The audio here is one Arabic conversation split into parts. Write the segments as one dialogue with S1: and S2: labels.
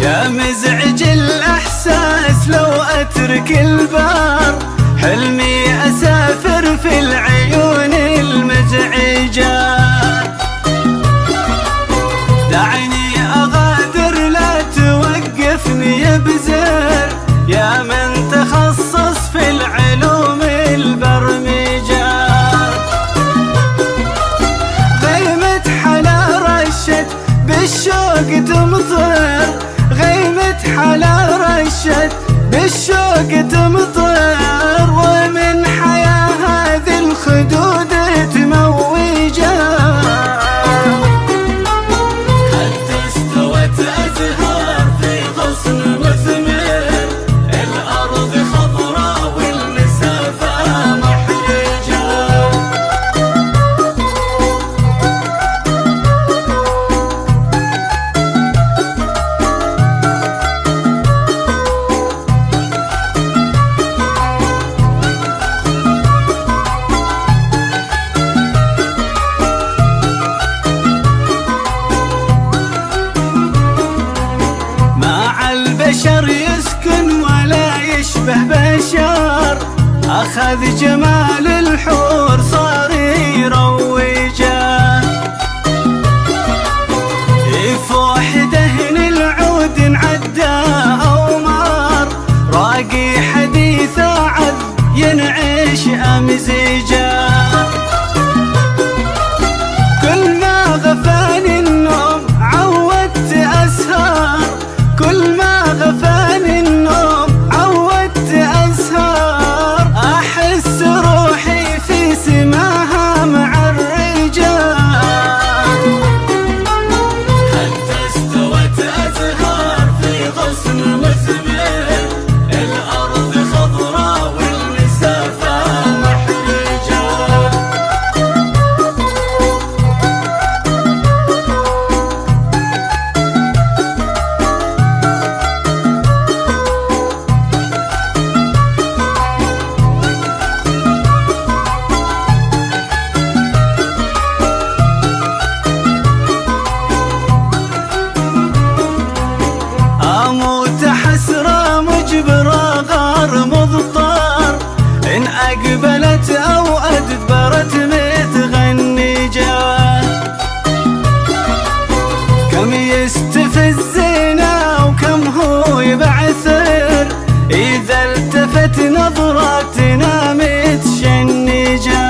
S1: يا مزعج الإحساس لو أترك البار، حلمي أسافر في العيون المزعجة. دعني أغادر لا توقفني بزر، يا من تخصص في العلوم البرمجة. غيمة حلا رشت بالشوق تمطر، غيمة حلا رشت بالشوق تمطر، ومن حياة هذه الخدود تموجة.
S2: حتى استوت أزهار في غصن مثمر، الأرض خضراء والمسافة محرجة.
S1: البشر يسكن ولا يشبه بشر، أخذ جمال الحور صار يروجه. يفوح دهن العود عدى أو مر، راقي حديث عذ ينعش أمزجه. كل ما غفاني النوم عودت أسهر، كل ما غفاني النوم عودت أسهر، أحس روحي في سماها معرجة.
S2: حتى استوت أزهار في غصن مثمر، الأرض خضراء والمسافة محرجة.
S1: أموت حسرة مجبرة غار مضطر، إن أقبلت أو أدبرت متغنجة. كم يستفزنا وكم هو يبعثر، إذا التفت نظراتنا متشنجة.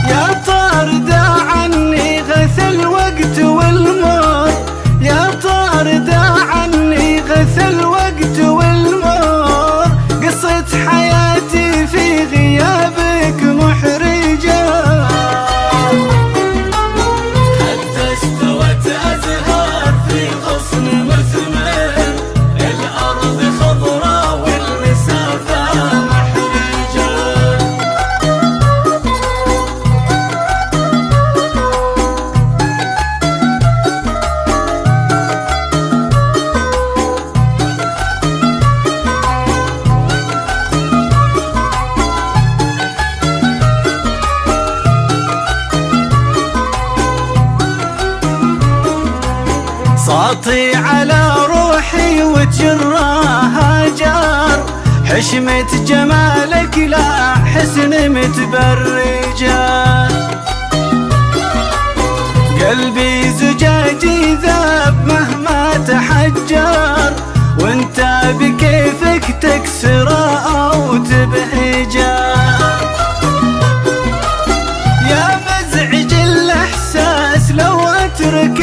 S1: يا طارد عني غث الوقت والمر، يا طارد عني غث الوقت والمر، قصة حياتي في غيابك محرجة.
S2: حتى استوت أزهار في غصن مثمر، الأرض خضراء والمسافة محرجة.
S1: ساطي على روحي وتجراها جار، حشمة جمالك لا حسن متبرجة. قلبي زجاجي ذاب مهما تحجر، وانت بكيفك تكسره أو تبهجه. يا مزعج الإحساس لو أترك